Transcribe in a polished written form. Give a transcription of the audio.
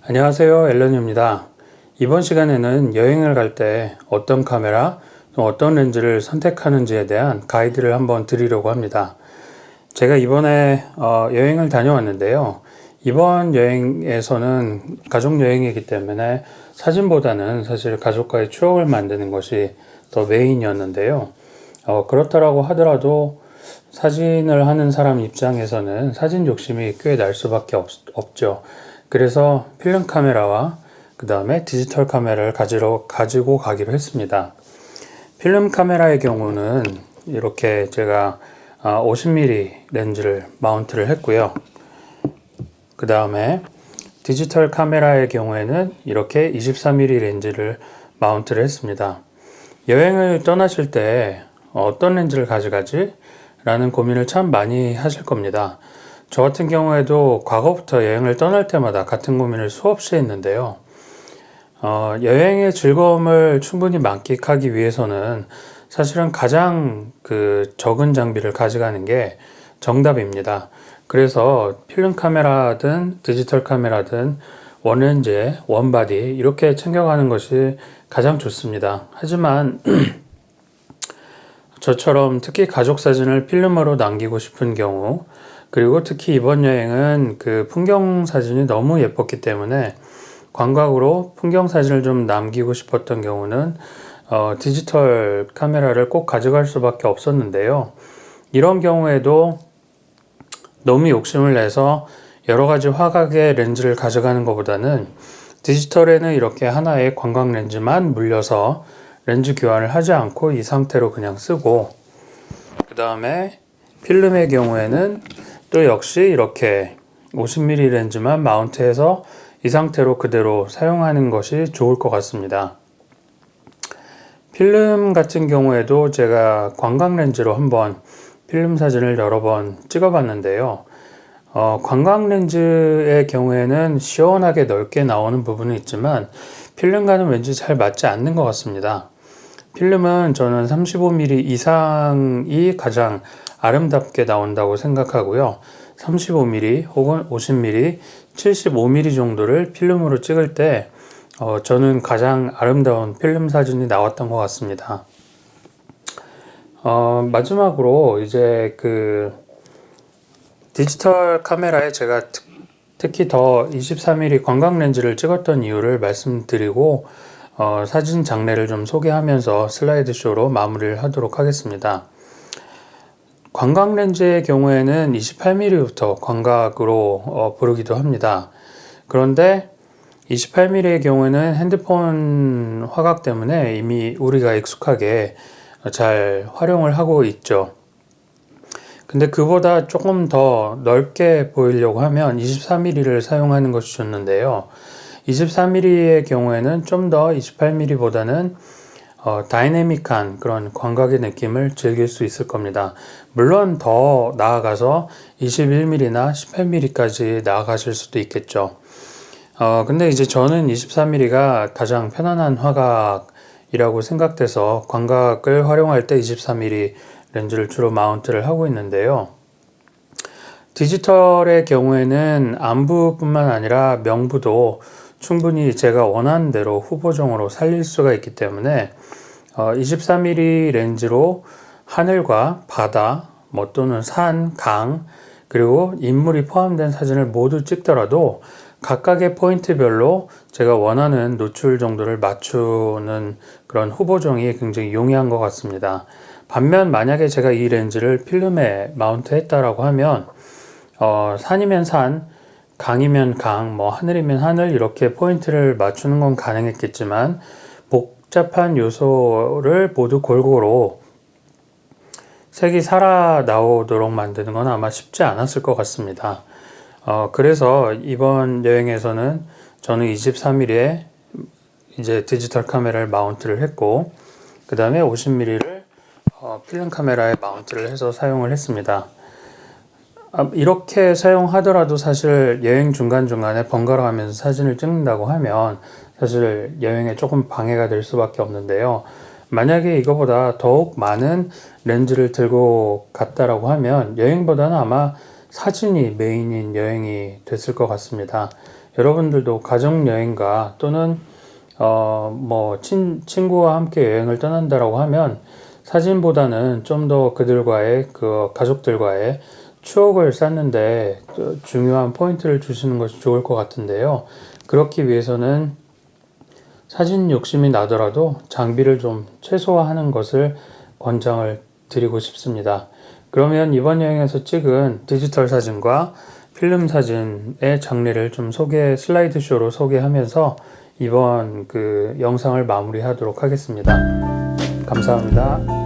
안녕하세요, 앨런입니다. 이번 시간에는 여행을 갈 때 어떤 카메라, 또 어떤 렌즈를 선택하는지에 대한 가이드를 한번 드리려고 합니다. 제가 이번에 여행을 다녀왔는데요. 이번 여행에서는 가족 여행이기 때문에 사진보다는 사실 가족과의 추억을 만드는 것이 더 메인이었는데요. 그렇다라고 하더라도 사진을 하는 사람 입장에서는 사진 욕심이 꽤 날 수밖에 없죠. 그래서 필름 카메라와 그 다음에 디지털 카메라를 가지고 가기로 했습니다. 필름 카메라의 경우는 이렇게 제가 50mm 렌즈를 마운트를 했고요. 그 다음에 디지털 카메라의 경우에는 이렇게 24mm 렌즈를 마운트를 했습니다. 여행을 떠나실 때 어떤 렌즈를 가져가지? 라는 고민을 참 많이 하실 겁니다. 저 같은 경우에도 과거부터 여행을 떠날 때마다 같은 고민을 수없이 했는데요. 여행의 즐거움을 충분히 만끽하기 위해서는 사실은 가장 적은 장비를 가져가는 게 정답입니다. 그래서 필름 카메라든 디지털 카메라든 원렌즈, 원바디 이렇게 챙겨가는 것이 가장 좋습니다. 하지만 저처럼 특히 가족 사진을 필름으로 남기고 싶은 경우, 그리고 특히 이번 여행은 풍경 사진이 너무 예뻤기 때문에 광각으로 풍경 사진을 좀 남기고 싶었던 경우는 디지털 카메라를 꼭 가져갈 수밖에 없었는데요. 이런 경우에도 너무 욕심을 내서 여러 가지 화각의 렌즈를 가져가는 것보다는 디지털에는 이렇게 하나의 광각 렌즈만 물려서 렌즈 교환을 하지 않고 이 상태로 그냥 쓰고, 그 다음에 필름의 경우에는 또 역시 이렇게 50mm 렌즈만 마운트해서 이 상태로 그대로 사용하는 것이 좋을 것 같습니다. 필름 같은 경우에도 제가 광각 렌즈로 한번 필름 사진을 여러 번 찍어봤는데요. 광각 렌즈의 경우에는 시원하게 넓게 나오는 부분은 있지만 필름과는 왠지 잘 맞지 않는 것 같습니다. 필름은 저는 35mm 이상이 가장 아름답게 나온다고 생각하고요. 35mm 혹은 50mm, 75mm 정도를 필름으로 찍을 때 저는 가장 아름다운 필름 사진이 나왔던 것 같습니다. 마지막으로 이제 디지털 카메라에 제가 특히 더 24mm 광각 렌즈를 찍었던 이유를 말씀드리고 사진 장례를 좀 소개하면서 슬라이드 쇼로 마무리를 하도록 하겠습니다. 광각 렌즈의 경우에는 28mm부터 광각으로 부르기도 합니다. 그런데 28mm의 경우에는 핸드폰 화각 때문에 이미 우리가 익숙하게 잘 활용을 하고 있죠. 근데 그보다 조금 더 넓게 보이려고 하면 24mm를 사용하는 것이 좋는데요. 24mm의 경우에는 좀 더 28mm보다는 다이내믹한 그런 광각의 느낌을 즐길 수 있을 겁니다. 물론 더 나아가서 21mm나 18mm까지 나아가실 수도 있겠죠. 근데 이제 저는 24mm가 가장 편안한 화각이라고 생각돼서 광각을 활용할 때 24mm 렌즈를 주로 마운트를 하고 있는데요. 디지털의 경우에는 안부뿐만 아니라 명부도 충분히 제가 원하는 대로 후보종으로 살릴 수가 있기 때문에 24mm 렌즈로 하늘과 바다, 또는 산, 강, 그리고 인물이 포함된 사진을 모두 찍더라도 각각의 포인트별로 제가 원하는 노출 정도를 맞추는 그런 후보종이 굉장히 용이한 것 같습니다. 반면 만약에 제가 이 렌즈를 필름에 마운트 했다라고 하면 산이면 산, 강이면 강, 하늘이면 하늘 이렇게 포인트를 맞추는 건 가능했겠지만 복잡한 요소를 모두 골고루 색이 살아 나오도록 만드는 건 아마 쉽지 않았을 것 같습니다. 그래서 이번 여행에서는 저는 23mm에 이제 디지털 카메라를 마운트를 했고, 그 다음에 50mm를 필름 카메라에 마운트를 해서 사용을 했습니다. 이렇게 사용하더라도 사실 여행 중간중간에 번갈아 가면서 사진을 찍는다고 하면 사실 여행에 조금 방해가 될 수밖에 없는데요. 만약에 이거보다 더욱 많은 렌즈를 들고 갔다라고 하면 여행보다는 아마 사진이 메인인 여행이 됐을 것 같습니다. 여러분들도 가족여행가 또는 친구와 함께 여행을 떠난다라고 하면 사진보다는 좀 더 그들과의 가족들과의 추억을 쌓는데 중요한 포인트를 주시는 것이 좋을 것 같은데요. 그렇기 위해서는 사진 욕심이 나더라도 장비를 좀 최소화하는 것을 권장을 드리고 싶습니다. 그러면 이번 여행에서 찍은 디지털 사진과 필름 사진의 장르를 좀 슬라이드쇼로 소개하면서 이번 영상을 마무리하도록 하겠습니다. 감사합니다.